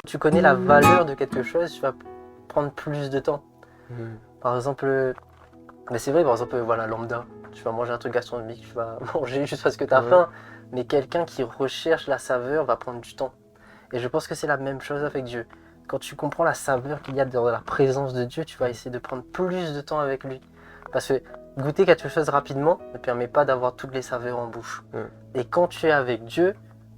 Tu connais la valeur de quelque chose, tu vas prendre plus de temps. Mhm. Par exemple, mais c'est vrai, par exemple, voilà, lambda, tu vas manger un truc gastronomique, tu vas manger juste parce que tu as Ouais. faim, mais quelqu'un qui recherche la saveur va prendre du temps. Et je pense que c'est la même chose avec Dieu. Quand tu comprends la saveur qu'il y a dans la présence de Dieu, tu vas essayer de prendre plus de temps avec lui. Parce que goûter quelque chose rapidement ne permet pas d'avoir toutes les saveurs en bouche. Ouais. Et quand tu es avec Dieu,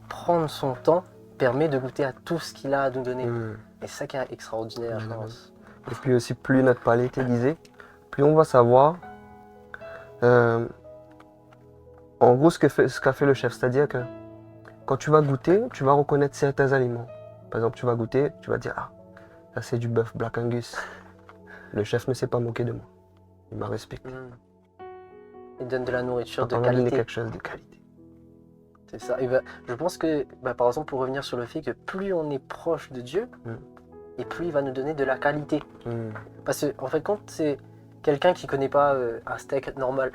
prendre son temps permet de goûter à tout ce qu'il a à nous donner. Mhm. Et c'est ça qui est extraordinaire, je Mhm. pense. Et puis aussi, plus notre palais est aiguisé, plus on va savoir, en gros, ce qu'a fait le chef. C'est-à-dire que quand tu vas goûter, tu vas reconnaître certains aliments. Par exemple, tu vas goûter, tu vas dire, ah, ça c'est du bœuf Black Angus. Le chef ne s'est pas moqué de moi. Il m'a respecté. Il donne de la nourriture de On m'a donné qualité. quelque chose de qualité. C'est ça. Et je pense que, par exemple, pour revenir sur le fait que plus on est proche de Dieu, et plus il va nous donner de la qualité. Parce que, en fait, quand c'est quelqu'un qui ne connaît pas un steak normal,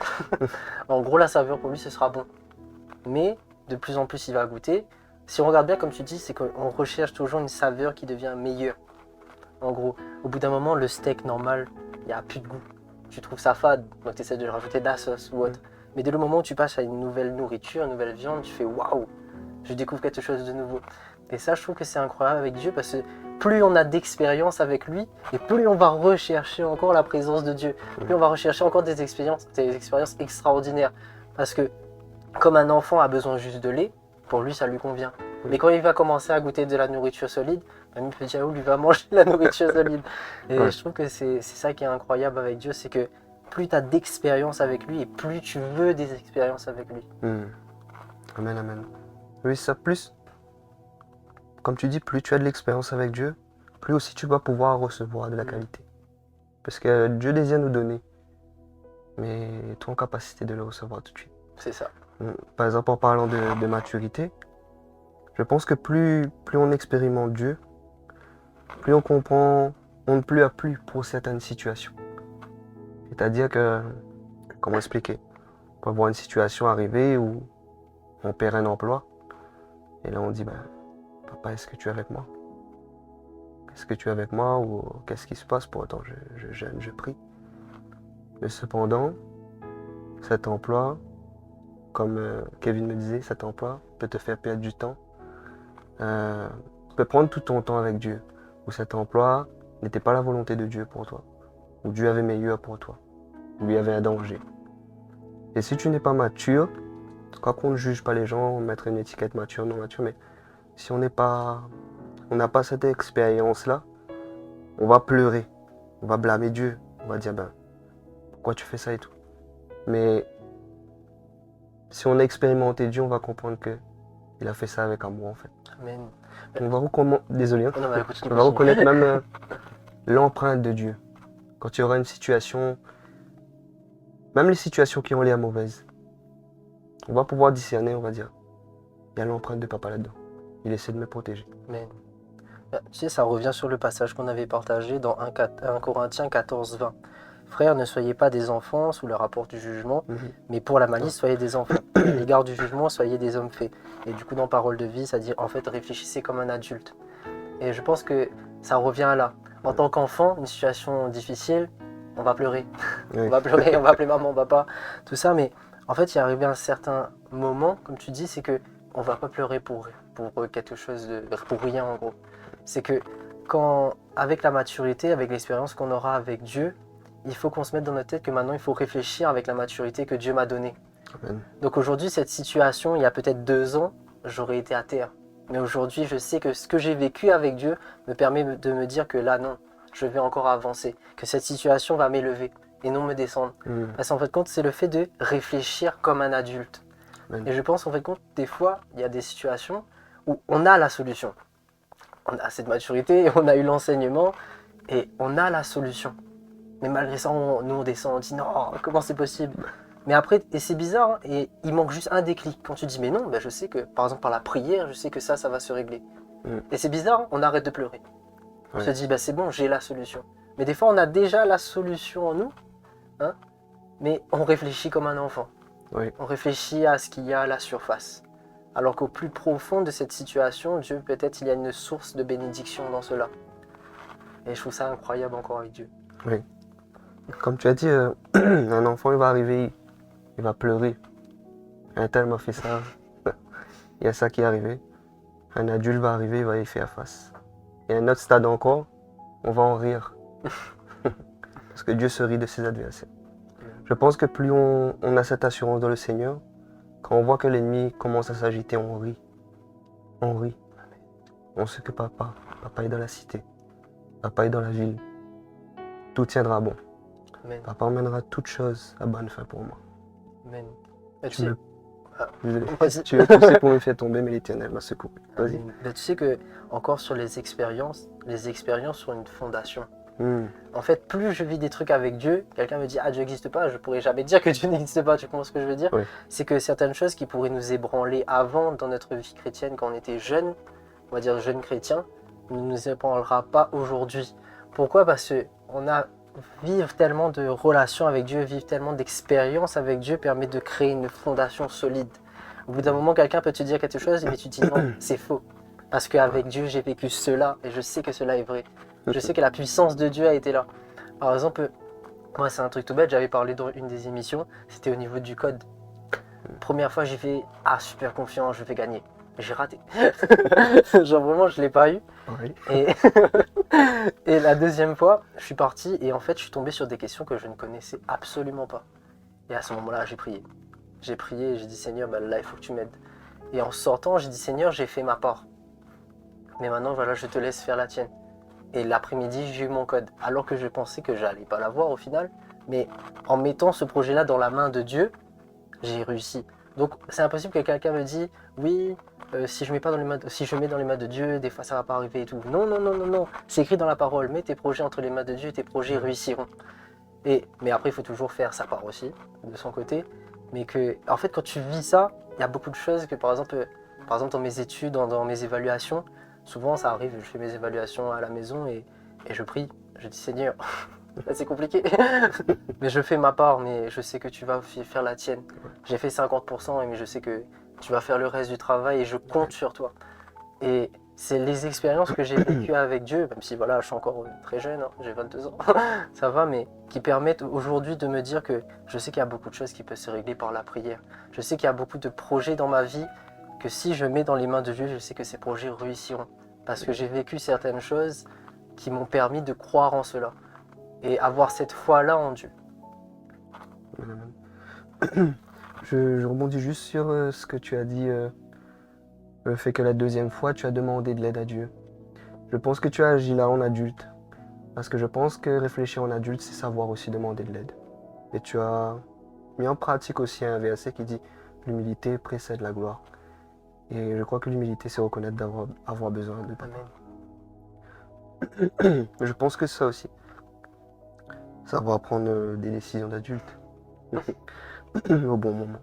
en gros, la saveur pour lui, ce sera bon. Mais de plus en plus, il va goûter. Si on regarde bien, comme tu dis, c'est qu'on recherche toujours une saveur qui devient meilleure. En gros, au bout d'un moment, le steak normal, il n'y a plus de goût. Tu trouves ça fade, donc tu essaies de rajouter de la sauce ou autre. Mais dès le moment où tu passes à une nouvelle nourriture, une nouvelle viande, tu fais waouh, je découvre quelque chose de nouveau. Et ça, je trouve que c'est incroyable avec Dieu parce que plus on a d'expérience avec lui, et plus on va rechercher encore la présence de Dieu. Plus on va rechercher encore des expériences extraordinaires. Parce que comme un enfant a besoin juste de lait, pour lui, ça lui convient. Mais quand il va commencer à goûter de la nourriture solide, même petit Aoul, lui va manger de la nourriture solide. Et je trouve que c'est ça qui est incroyable avec Dieu, c'est que plus tu as d'expérience avec lui et plus tu veux des expériences avec lui. Amen, amen. Oui, ça plus, comme tu dis, plus tu as de l'expérience avec Dieu, plus aussi tu vas pouvoir recevoir de la qualité. Parce que Dieu désire nous donner, mais tu es en capacité de le recevoir tout de suite. C'est ça. Par exemple, en parlant de maturité, je pense que plus on expérimente Dieu, plus on comprend, on ne plus a plus pour certaines situations. C'est-à-dire que, comment expliquer? On peut avoir une situation arrivée où on perd un emploi, et là on dit, ben, papa, est-ce que tu es avec moi? Est-ce que tu es avec moi ou qu'est-ce qui se passe? Pour autant, je jeûne, je prie. Mais cependant, cet emploi, comme Kevin me disait, cet emploi peut te faire perdre du temps. Tu peux prendre tout ton temps avec Dieu, où cet emploi n'était pas la volonté de Dieu pour toi, où Dieu avait meilleur pour toi, où il y avait un danger. Et si tu n'es pas mature, quoi qu'on ne juge pas les gens, mettre une étiquette mature, non mature, mais si on n'a pas cette expérience-là, on va pleurer, on va blâmer Dieu, on va dire, ben, pourquoi tu fais ça et tout. Mais si on a expérimenté Dieu, on va comprendre qu'il a fait ça avec amour en fait. Amen. On va reconnaître, désolé, hein, Non, bah, écoute, on va reconnaître même l'empreinte de Dieu. Quand il y aura une situation, même les situations qui ont l'air mauvaises, on va pouvoir discerner, on va dire, il y a l'empreinte de papa là-dedans. Il essaie de me protéger. Amen. Tu sais, ça revient sur le passage qu'on avait partagé dans 1 Corinthiens 14, 20. Frères, ne soyez pas des enfants sous le rapport du jugement, mais pour la malice, soyez des enfants. À l'égard du jugement, soyez des hommes faits. Et du coup, dans Parole de vie, ça dit, en fait, réfléchissez comme un adulte. Et je pense que ça revient là. En tant qu'enfant, une situation difficile, on va pleurer. Oui. On va pleurer, on va appeler maman, papa, tout ça. Mais en fait, il est arrivé un certain moment, comme tu dis, c'est que on va pas pleurer pour quelque chose pour rien en gros. C'est que quand, avec la maturité, avec l'expérience qu'on aura avec Dieu, il faut qu'on se mette dans notre tête que maintenant il faut réfléchir avec la maturité que Dieu m'a donnée. Amen. Donc aujourd'hui, cette situation, il y a peut-être 2 ans, j'aurais été à terre. Mais aujourd'hui, je sais que ce que j'ai vécu avec Dieu me permet de me dire que là, non, je vais encore avancer. Que cette situation va m'élever et non me descendre. Parce qu'en fait, compte, c'est le fait de réfléchir comme un adulte. Amen. Et je pense, en fait, compte, des fois, il y a des situations où on a la solution. On a cette maturité, on a eu l'enseignement et on a la solution. Mais malgré ça, nous on descend, on dit non, comment c'est possible? Mais après, et c'est bizarre, hein, et il manque juste un déclic. Quand tu dis mais non, ben je sais que, par exemple par la prière, je sais que ça va se régler. Et c'est bizarre, hein, on arrête de pleurer. On se dit, ben c'est bon, j'ai la solution. Mais des fois, on a déjà la solution en nous, hein, mais on réfléchit comme un enfant. Oui. On réfléchit à ce qu'il y a à la surface. alors qu'au plus profond de cette situation, Dieu, peut-être, il y a une source de bénédiction dans cela. Et je trouve ça incroyable encore avec Dieu. Oui. Comme tu as dit, un enfant, il va arriver, il va pleurer. Un tel m'a fait ça. Il y a ça qui est arrivé. Un adulte va arriver, il va y faire face. Et un autre stade encore, on va en rire. Parce que Dieu se rit de ses adversaires. Je pense que plus on a cette assurance dans le Seigneur, quand on voit que l'ennemi commence à s'agiter, on rit. On rit. On sait que papa est dans la cité. Papa est dans la ville. Tout tiendra bon. Amen. Papa emmènera toutes choses à bonne fin pour moi. Amen. Tu es poussé pour me faire tomber, mais l'Éternel m'a secouru. Vas-y. Tu sais que, encore sur les expériences sont une fondation. Mm. En fait, plus je vis des trucs avec Dieu, quelqu'un me dit « Ah, Dieu n'existe pas », je pourrais jamais dire que Dieu n'existe pas, tu comprends ce que je veux dire? Oui. C'est que certaines choses qui pourraient nous ébranler avant dans notre vie chrétienne, quand on était jeune, on va dire jeune chrétien, ne nous ébranlera pas aujourd'hui. Pourquoi? Parce qu'on a vivre tellement de relations avec Dieu, vivre tellement d'expériences avec Dieu permet de créer une fondation solide. Au bout d'un moment, quelqu'un peut te dire quelque chose, mais tu te dis non, c'est faux. Parce qu'avec Dieu, j'ai vécu cela et je sais que cela est vrai. Je sais que la puissance de Dieu a été là. Par exemple, moi, c'est un truc tout bête, j'avais parlé dans une des émissions, c'était au niveau du code. Première fois, j'ai fait « Ah, super confiant, je vais gagner ». J'ai raté. Genre vraiment, je ne l'ai pas eu. Oui. Et la deuxième fois, je suis parti et en fait, je suis tombé sur des questions que je ne connaissais absolument pas. Et à ce moment-là, j'ai prié. J'ai prié et j'ai dit « Seigneur, bah, là, il faut que tu m'aides ». Et en sortant, j'ai dit « Seigneur, j'ai fait ma part. Mais maintenant, voilà, je te laisse faire la tienne ». Et l'après-midi, j'ai eu mon code. Alors que je pensais que j'allais pas l'avoir au final. Mais en mettant ce projet-là dans la main de Dieu, j'ai réussi. Donc, c'est impossible que quelqu'un me dise « Oui, si je mets dans les mains de Dieu, des fois ça va pas arriver et tout. » Non, non, non, non, non. C'est écrit dans la parole. Mets tes projets entre les mains de Dieu et tes projets réussiront. Mais après, il faut toujours faire sa part aussi, de son côté. Mais que, en fait, quand tu vis ça, il y a beaucoup de choses que, par exemple dans mes études, dans mes évaluations, souvent ça arrive, je fais mes évaluations à la maison et je prie. Je dis Seigneur, c'est compliqué. Mais je fais ma part, mais je sais que tu vas faire la tienne. J'ai fait 50%, mais je sais que tu vas faire le reste du travail et je compte sur toi. Et c'est les expériences que j'ai vécues avec Dieu, même si voilà, je suis encore très jeune, hein, j'ai 22 ans, ça va, mais qui permettent aujourd'hui de me dire que je sais qu'il y a beaucoup de choses qui peuvent se régler par la prière. Je sais qu'il y a beaucoup de projets dans ma vie que si je mets dans les mains de Dieu, je sais que ces projets réussiront. Parce que j'ai vécu certaines choses qui m'ont permis de croire en cela et avoir cette foi-là en Dieu. Je rebondis juste sur ce que tu as dit, le fait que la deuxième fois, tu as demandé de l'aide à Dieu. Je pense que tu as agi là en adulte. Parce que je pense que réfléchir en adulte, c'est savoir aussi demander de l'aide. Et tu as mis en pratique aussi un verset qui dit « L'humilité précède la gloire ». Et je crois que l'humilité, c'est reconnaître d'avoir besoin de papa. Amen. Je pense que c'est ça aussi. Savoir prendre des décisions d'adulte. Au bon moment.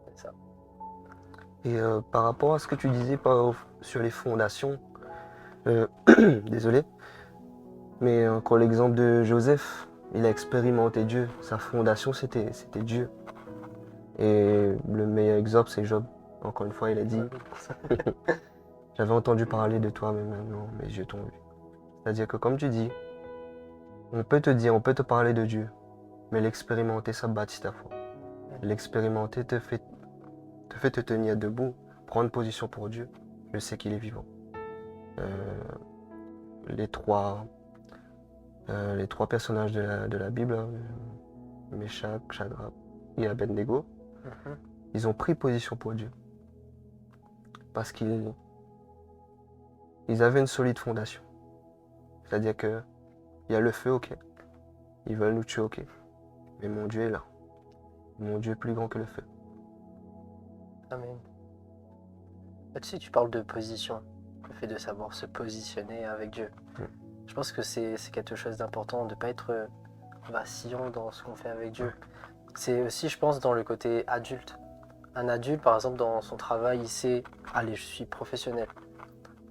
C'est ça. Et par rapport à ce que tu disais sur les fondations, désolé, mais encore l'exemple de Joseph, il a expérimenté Dieu. Sa fondation, c'était Dieu. Et le meilleur exemple, c'est Job. Encore une fois, il a dit « J'avais entendu parler de toi, mais maintenant mes yeux t'ont vu. » C'est-à-dire que comme tu dis, on peut te parler de Dieu, mais l'expérimenter, ça bâtit ta foi. L'expérimenter te fait te tenir debout, prendre position pour Dieu. Je sais qu'il est vivant. Les trois personnages de la Bible, Meshach, Shadrach et Abednego, ils ont pris position pour Dieu. Parce qu'ils avaient une solide fondation. C'est-à-dire que il y a le feu, ok. Ils veulent nous tuer, ok. Mais mon Dieu est là. Mon Dieu est plus grand que le feu. Amen. Tu sais, tu parles de position, le fait de savoir se positionner avec Dieu. Je pense que c'est quelque chose d'important, de ne pas être vacillant dans ce qu'on fait avec Dieu. C'est aussi, je pense, dans le côté adulte. Un adulte, par exemple, dans son travail, il sait « Allez, je suis professionnel ».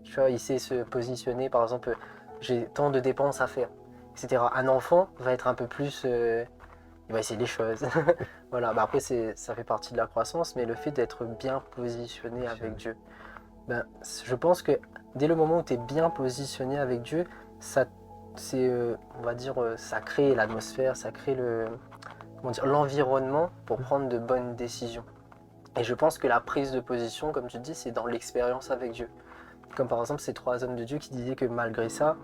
Tu vois, il sait se positionner, par exemple, j'ai tant de dépenses à faire, etc. Un enfant va être un peu plus il va essayer les choses. Voilà, bah après, ça fait partie de la croissance, mais le fait d'être bien positionné avec Dieu. Ben, je pense que dès le moment où tu es bien positionné avec Dieu, ça, on va dire, ça crée l'atmosphère, ça crée l'environnement pour prendre de bonnes décisions. Et je pense que la prise de position, comme tu dis, c'est dans l'expérience avec Dieu. Comme par exemple ces 3 hommes de Dieu qui disaient que malgré ça,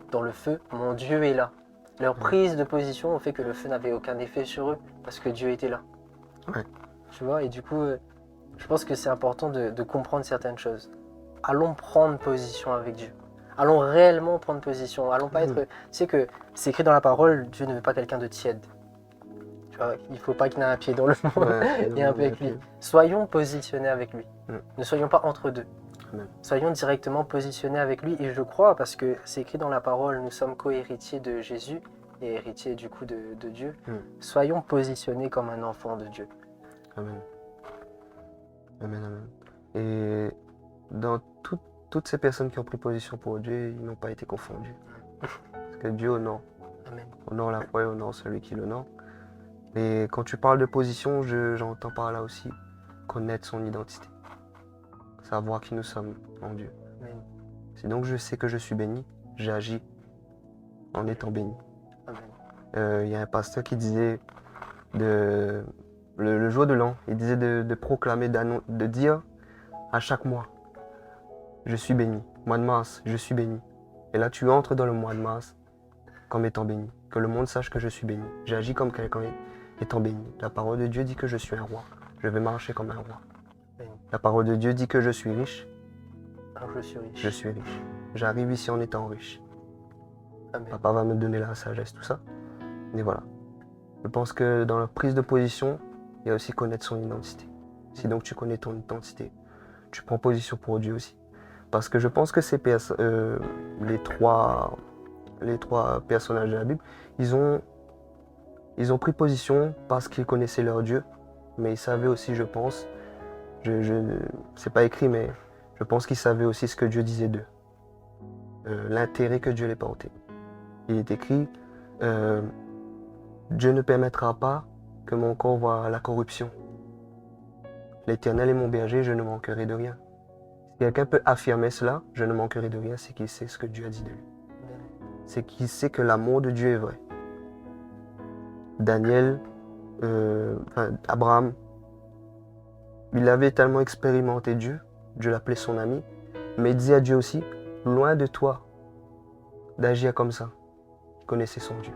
dans le feu, mon Dieu est là. Leur prise de position ont fait que le feu n'avait aucun effet sur eux, parce que Dieu était là. Ouais. Tu vois, et du coup, je pense que c'est important de comprendre certaines choses. Allons prendre position avec Dieu. Allons réellement prendre position. Allons pas être... Tu sais que c'est écrit dans la parole, Dieu ne veut pas quelqu'un de tiède. Tu vois, il ne faut pas qu'il ait un pied dans le monde et un peu avec lui. Soyons positionnés avec lui. Ne soyons pas entre deux. Soyons directement positionnés avec lui. Et je crois, parce que c'est écrit dans la parole, nous sommes co-héritiers de Jésus et héritiers du coup de Dieu. Soyons positionnés comme un enfant de Dieu. Amen. Amen, amen. Et dans toutes ces personnes qui ont pris position pour Dieu, ils n'ont pas été confondus. Parce que Dieu honore. Amen. Honore la foi et honore celui qui l'honore. Et quand tu parles de position, j'entends par là aussi connaître son identité. Savoir qui nous sommes en Dieu. Amen. Si donc je sais que je suis béni, j'agis en étant béni. Il y a un pasteur qui disait, le jour de l'an, il disait de proclamer, de dire à chaque mois, je suis béni. Mois de mars, je suis béni. Et là, tu entres dans le mois de mars comme étant béni. Que le monde sache que je suis béni. J'agis comme quelqu'un étant béni. La parole de Dieu dit que je suis un roi. Je vais marcher comme un roi. La parole de Dieu dit que je suis riche. Alors je suis riche. Je suis riche. J'arrive ici en étant riche. Amen. Papa va me donner la sagesse, tout ça. Et voilà. Je pense que dans la prise de position, il y a aussi connaître son identité. Si donc tu connais ton identité, tu prends position pour Dieu aussi. Parce que je pense que les trois personnages de la Bible, ils ont pris position parce qu'ils connaissaient leur Dieu, mais ils savaient aussi, je pense, c'est pas écrit, mais je pense qu'ils savaient aussi ce que Dieu disait d'eux, l'intérêt que Dieu les portait. Il est écrit, Dieu ne permettra pas que mon corps voie la corruption. L'Éternel est mon berger, je ne manquerai de rien. Si quelqu'un peut affirmer cela, je ne manquerai de rien, c'est qu'il sait ce que Dieu a dit de lui. C'est qu'il sait que l'amour de Dieu est vrai. Daniel, Abraham, il avait tellement expérimenté Dieu, Dieu l'appelait son ami, mais il disait à Dieu aussi, loin de toi d'agir comme ça. Il connaissait son Dieu.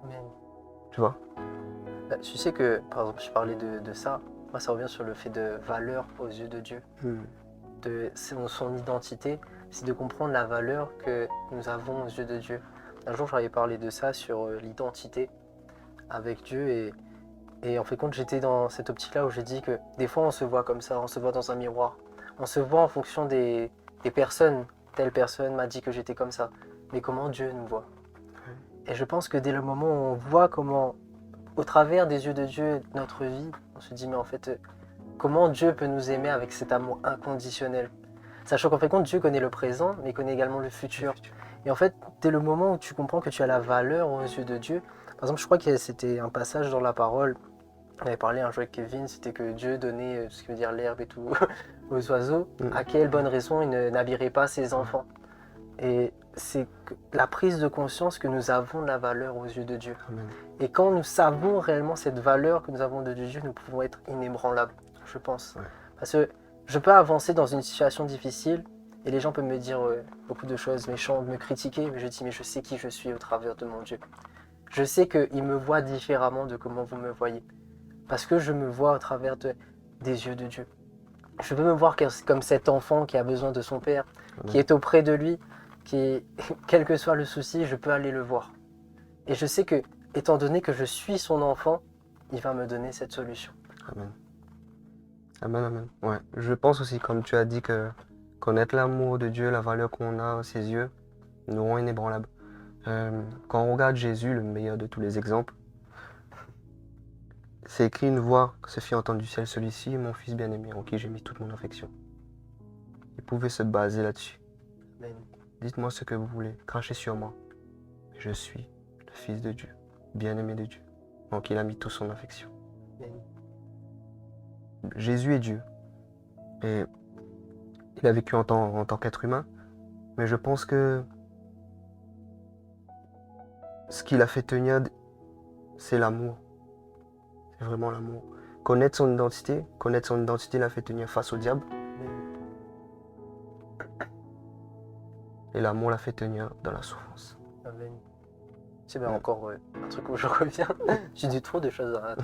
Amen. Tu vois? Tu sais que, par exemple, je parlais de ça, moi ça revient sur le fait de valeur aux yeux de Dieu. De son identité, c'est de comprendre la valeur que nous avons aux yeux de Dieu. Un jour, j'avais parlé de ça sur l'identité avec Dieu et en fait, compte, j'étais dans cette optique-là où j'ai dit que des fois, on se voit comme ça, on se voit dans un miroir. On se voit en fonction des personnes. Telle personne m'a dit que j'étais comme ça. Mais comment Dieu nous voit? Et je pense que dès le moment où on voit comment, au travers des yeux de Dieu, notre vie, on se dit, mais en fait, comment Dieu peut nous aimer avec cet amour inconditionnel? Sachant qu'en fait, Dieu connaît le présent, mais il connaît également le futur. Et en fait, dès le moment où tu comprends que tu as la valeur aux yeux de Dieu, par exemple, je crois que c'était un passage dans la parole, on avait parlé un jour avec Kevin, c'était que Dieu donnait, ce qui veut dire l'herbe et tout, aux oiseaux. À quelle bonne raison il n'habillerait pas ses enfants? Et c'est la prise de conscience que nous avons de la valeur aux yeux de Dieu. Amen. Et quand nous savons réellement cette valeur que nous avons de Dieu, nous pouvons être inébranlables, je pense. Parce que je peux avancer dans une situation difficile et les gens peuvent me dire beaucoup de choses méchantes, me critiquer, mais je dis, mais je sais qui je suis au travers de mon Dieu. Je sais qu'il me voit différemment de comment vous me voyez. Parce que je me vois au travers des yeux de Dieu. Je peux me voir comme cet enfant qui a besoin de son père, qui est auprès de lui, qui, quel que soit le souci, je peux aller le voir. Et je sais que, étant donné que je suis son enfant, il va me donner cette solution. Amen. Amen, amen. Ouais. Je pense aussi, comme tu as dit, que connaître l'amour de Dieu, la valeur qu'on a à ses yeux, nous rend inébranlables. Quand on regarde Jésus, le meilleur de tous les exemples, c'est écrit une voix se fit entendre du ciel, celui-ci est mon fils bien-aimé, en qui j'ai mis toute mon affection. Il pouvait se baser là-dessus. Dites-moi ce que vous voulez, crachez sur moi. Je suis le fils de Dieu, bien-aimé de Dieu. Donc il a mis toute son affection. Amen. Jésus est Dieu. Et il a vécu en tant qu'être humain. Mais je pense que ce qui l'a fait tenir, c'est l'amour. C'est vraiment l'amour. Connaître son identité l'a fait tenir face au diable. Et l'amour l'a fait tenir dans la souffrance. Amen. C'est bien encore un truc où je reviens. J'ai dit trop de choses dans la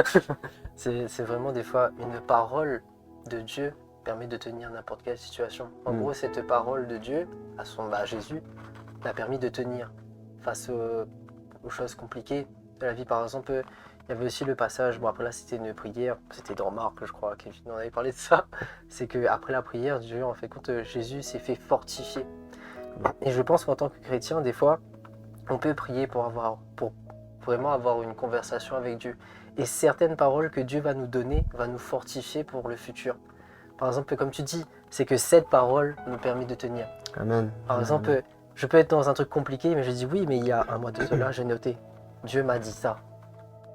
tête. C'est vraiment des fois une parole de Dieu permet de tenir n'importe quelle situation. En gros, cette parole de Dieu, à Jésus, l'a permis de tenir face aux choses compliquées de la vie. Par exemple, il y avait aussi le passage, bon après là c'était une prière, c'était dans Marc je crois, Kevin en avait parlé de ça, c'est qu'après la prière, Dieu en fait compte, Jésus s'est fait fortifier. Et je pense qu'en tant que chrétien, des fois, on peut prier pour vraiment avoir une conversation avec Dieu. Et certaines paroles que Dieu va nous donner, va nous fortifier pour le futur. Par exemple, comme tu dis, c'est que cette parole nous permet de tenir. Amen. Par exemple, je peux être dans un truc compliqué, mais je dis oui, mais il y a un mois de cela, j'ai noté. Dieu m'a dit ça.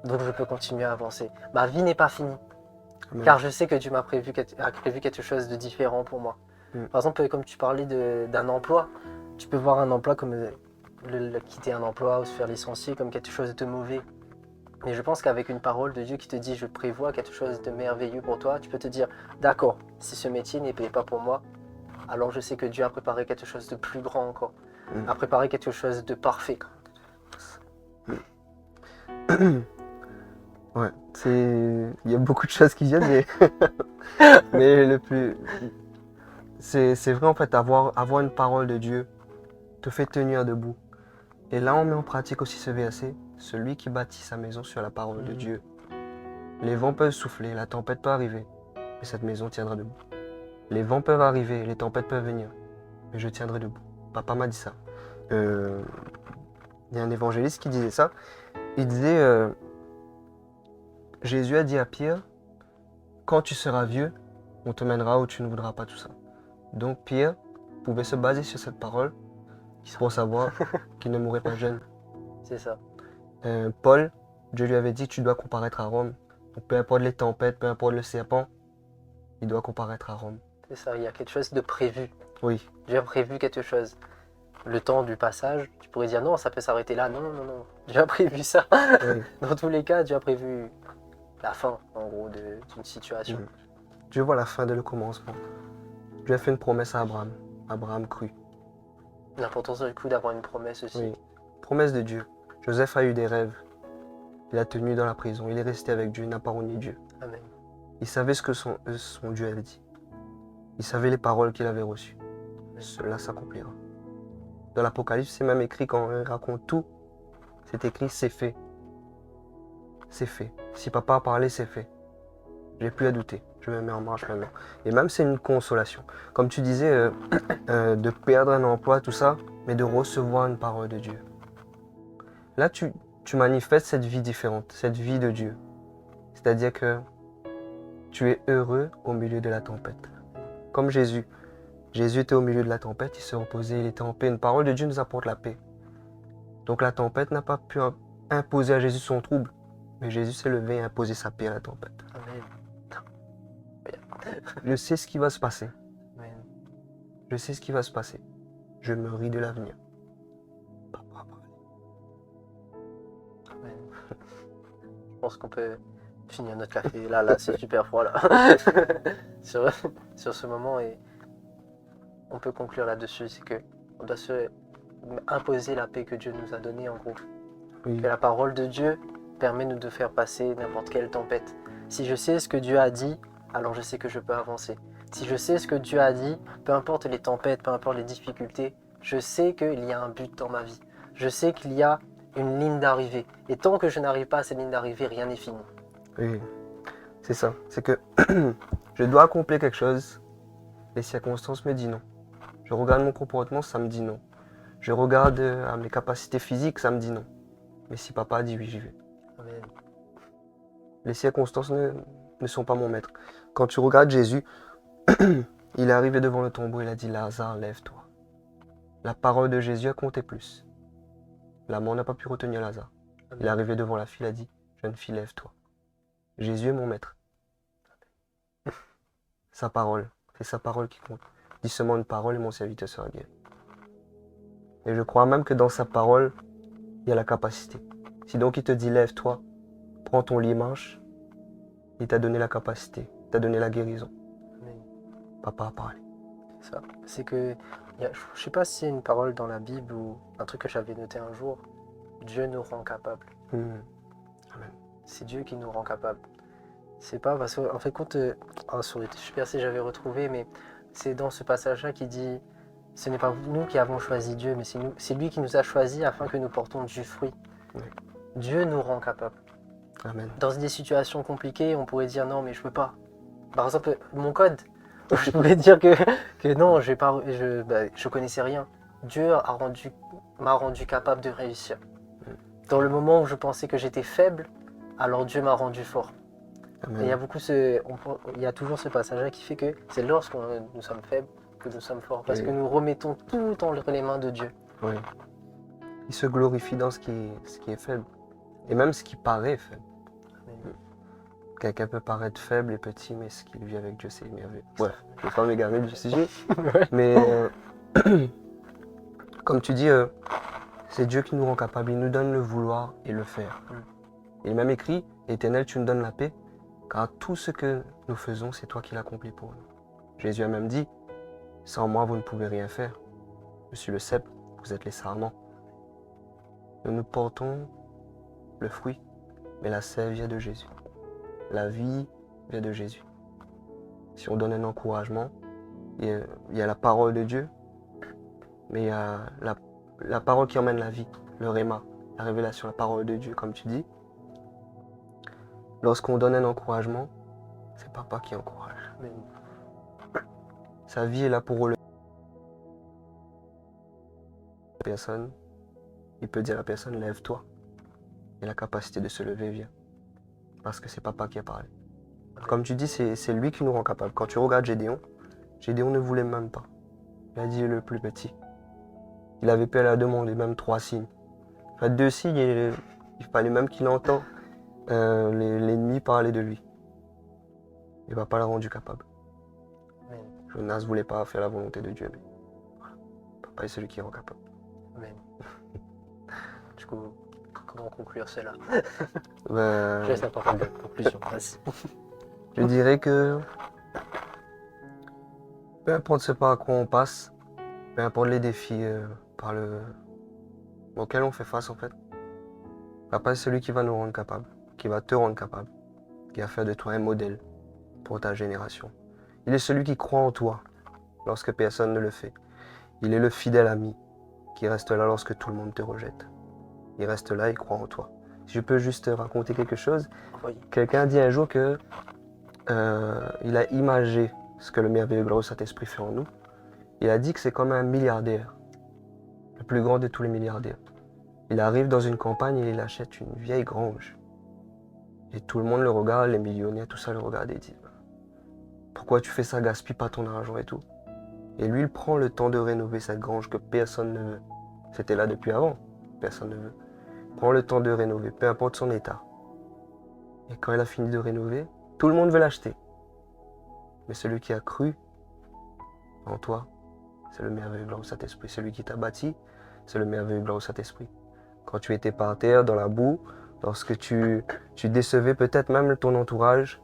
Donc je peux continuer à avancer. Ma vie n'est pas finie. Amen. Car je sais que Dieu a prévu quelque chose de différent pour moi. Par exemple, comme tu parlais d'un emploi, tu peux voir un emploi comme quitter un emploi ou se faire licencier comme quelque chose de mauvais. Mais je pense qu'avec une parole de Dieu qui te dit je prévois quelque chose de merveilleux pour toi, tu peux te dire d'accord, si ce métier n'est pas pour moi, alors je sais que Dieu a préparé quelque chose de plus grand encore, a préparé quelque chose de parfait. Ouais, il y a beaucoup de choses qui viennent, mais le plus... C'est vrai en fait, avoir une parole de Dieu te fait tenir debout. Et là, on met en pratique aussi ce verset. Celui qui bâtit sa maison sur la parole de Dieu. Les vents peuvent souffler, la tempête peut arriver, mais cette maison tiendra debout. Les vents peuvent arriver, les tempêtes peuvent venir, mais je tiendrai debout. Papa m'a dit ça. Il y a un évangéliste qui disait ça. Il disait, Jésus a dit à Pierre, quand tu seras vieux, on te mènera où tu ne voudras pas tout ça. Donc Pierre pouvait se baser sur cette parole pour savoir qu'il ne mourrait pas jeune. C'est ça. Paul, Dieu lui avait dit tu dois comparaître à Rome. Donc, peu importe les tempêtes, peu importe le serpent, il doit comparaître à Rome. C'est ça, il y a quelque chose de prévu. Oui. Dieu a prévu quelque chose. Le temps du passage, tu pourrais dire non, ça peut s'arrêter là. Non, non, non. Dieu a prévu ça. Oui. Dans tous les cas, Dieu a prévu la fin, en gros, d'une situation. Dieu voit la fin de le commencement. Dieu a fait une promesse à Abraham. Abraham crut. L'importance du coup d'avoir une promesse aussi. Oui. Promesse de Dieu. Joseph a eu des rêves. Il a tenu dans la prison. Il est resté avec Dieu. Il n'a pas renié Dieu. Amen. Il savait ce que son Dieu avait dit. Il savait les paroles qu'il avait reçues. Cela s'accomplira. Dans l'Apocalypse, c'est même écrit quand on raconte tout. C'est écrit, c'est fait. C'est fait. Si papa a parlé, c'est fait. J'ai plus à douter. Je me mets en marche maintenant. Et même, c'est une consolation. Comme tu disais, de perdre un emploi, tout ça, mais de recevoir une parole de Dieu. Là, tu manifestes cette vie différente, cette vie de Dieu. C'est-à-dire que tu es heureux au milieu de la tempête. Comme Jésus. Jésus était au milieu de la tempête, il se reposait, il était en paix. Une parole de Dieu nous apporte la paix. Donc la tempête n'a pas pu imposer à Jésus son trouble. Mais Jésus s'est levé et a imposé sa paix à la tempête. Amen. Je sais ce qui va se passer. Amen. Je sais ce qui va se passer. Je me ris de l'avenir. Amen. Je pense qu'on peut finir notre café. Là, c'est super froid là. sur ce moment, et on peut conclure là-dessus, c'est que on doit se imposer la paix que Dieu nous a donnée en gros. Oui. Que la parole de Dieu permet de nous faire passer n'importe quelle tempête. Si je sais ce que Dieu a dit, alors je sais que je peux avancer. Si je sais ce que Dieu a dit, peu importe les tempêtes, peu importe les difficultés, je sais qu'il y a un but dans ma vie. Je sais qu'il y a une ligne d'arrivée. Et tant que je n'arrive pas à cette ligne d'arrivée, rien n'est fini. Oui, c'est ça. C'est que je dois accomplir quelque chose, les circonstances me disent non. Je regarde mon comportement, ça me dit non. Je regarde mes capacités physiques, ça me dit non. Mais si papa a dit oui, j'y vais. Amen. Les circonstances ne sont pas mon maître. Quand tu regardes Jésus, il est arrivé devant le tombeau, il a dit Lazare, lève-toi. La parole de Jésus a compté plus. La mort n'a pas pu retenir Lazare. Amen. Il est arrivé devant la file, il a dit Jeune fille, lève-toi. Jésus est mon maître. Sa parole, c'est sa parole qui compte. Dis seulement une parole et mon serviteur sera guéri. Et je crois même que dans sa parole, il y a la capacité. Si donc il te dit lève-toi, prends ton lit, marche, il t'a donné la capacité, il t'a donné la guérison. Mais Papa a parlé. c'est ça. C'est que, je sais pas si c'est une parole dans la Bible ou un truc que j'avais noté un jour. Dieu nous rend capables. Amen. C'est Dieu qui nous rend capables. C'est pas parce que, en fait, quand. Ça aurait été super si j'avais retrouvé, mais c'est dans ce passage-là qui dit ce n'est pas nous qui avons choisi Dieu, mais c'est lui qui nous a choisis afin que nous portons du fruit. Oui. Dieu nous rend capables. Amen. Dans des situations compliquées, on pourrait dire non, mais je peux pas. Par exemple, mon code, je pouvais dire que non, je connaissais rien. Dieu m'a rendu capable de réussir. Dans le moment où je pensais que j'étais faible, alors Dieu m'a rendu fort. Amen. Et il y a toujours ce passage-là qui fait que c'est lorsque nous sommes faibles que nous sommes forts. Parce Oui. que nous remettons tout entre les mains de Dieu. Oui. Il se glorifie dans ce qui est faible. Et même ce qui paraît faible. Amen. Quelqu'un peut paraître faible et petit, mais ce qu'il vit avec Dieu, c'est merveilleux. Ouais, je ne vais pas m'égarer du sujet. Mais comme tu dis, c'est Dieu qui nous rend capables. Il nous donne le vouloir et le faire. Il est même écrit, Éternel, tu nous donnes la paix, car tout ce que nous faisons, c'est toi qui l'accomplis pour nous. Jésus a même dit, sans moi, vous ne pouvez rien faire. Je suis le cep, vous êtes les sarments. Nous portons le fruit, mais la sève vient de Jésus. La vie vient de Jésus. Si on donne un encouragement, il y a la parole de Dieu, mais il y a la parole qui emmène la vie, le réma, la révélation, la parole de Dieu, comme tu dis. Lorsqu'on donne un encouragement, c'est papa qui encourage. Amen. Sa vie est là pour relever la personne. Il peut dire à la personne, lève-toi. Et la capacité de se lever vient. Parce que c'est papa qui a parlé. Comme tu dis, c'est lui qui nous rend capable. Quand tu regardes Gédéon ne voulait même pas. Il a dit le plus petit. Il avait pu aller demander même 3 signes. Enfin, 2 signes, il fallait même qu'il entende l'ennemi parler de lui. Et papa l'a rendu capable. Amen. Jonas ne voulait pas faire la volonté de Dieu, mais voilà. Papa est celui qui rend capable. Amen. Du coup, comment conclure cela? Ben, Je laisse la parole de conclusion. Vas-y. je dirais que peu importe ce par quoi on passe, peu importe les défis auxquels on fait face en fait, papa est celui qui va nous rendre capables, qui va te rendre capable, qui va faire de toi un modèle pour ta génération. Il est celui qui croit en toi lorsque personne ne le fait. Il est le fidèle ami qui reste là lorsque tout le monde te rejette. Il reste là et croit en toi. Si je peux juste raconter quelque chose, Oui. quelqu'un a dit un jour que il a imagé ce que le merveilleux glorieux Saint-Esprit fait en nous. Il a dit que c'est comme un milliardaire, le plus grand de tous les milliardaires. Il arrive dans une campagne et il achète une vieille grange. Et tout le monde le regarde, les millionnaires, tout ça le regarde et dit pourquoi tu fais ça, gaspille pas ton argent et tout. Et lui, il prend le temps de rénover cette grange que personne ne veut. C'était là depuis avant, personne ne veut. Il prend le temps de rénover, peu importe son état. Et quand il a fini de rénover, tout le monde veut l'acheter. Mais celui qui a cru en toi, c'est le merveilleux glorieux Saint-Esprit. Celui qui t'a bâti, c'est le merveilleux glorieux Saint-Esprit. Quand tu étais par terre, dans la boue, lorsque tu décevais peut-être même ton entourage,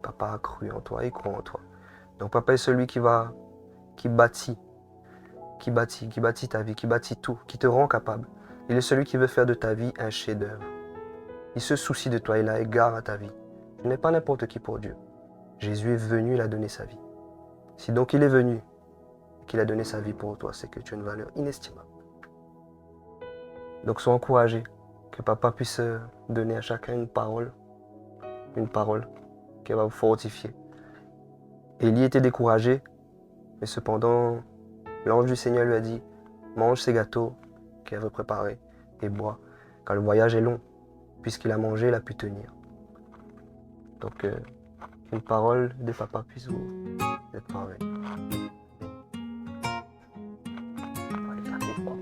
papa a cru en toi, il croit en toi. Donc papa est celui qui bâtit ta vie, qui bâtit tout, qui te rend capable. Il est celui qui veut faire de ta vie un chef-d'œuvre. Il se soucie de toi, il a égard à ta vie. Tu n'es pas n'importe qui pour Dieu. Jésus est venu, il a donné sa vie. Si donc il est venu et qu'il a donné sa vie pour toi, c'est que tu as une valeur inestimable. Donc sois encouragé, que papa puisse donner à chacun une parole qui va vous fortifier. Élie était découragé, mais cependant, l'ange du Seigneur lui a dit, mange ces gâteaux qu'il avait préparés et bois, car le voyage est long. Puisqu'il a mangé, il a pu tenir. Donc, qu'une parole de papa puisse vous être parlée. On va les garder, quoi.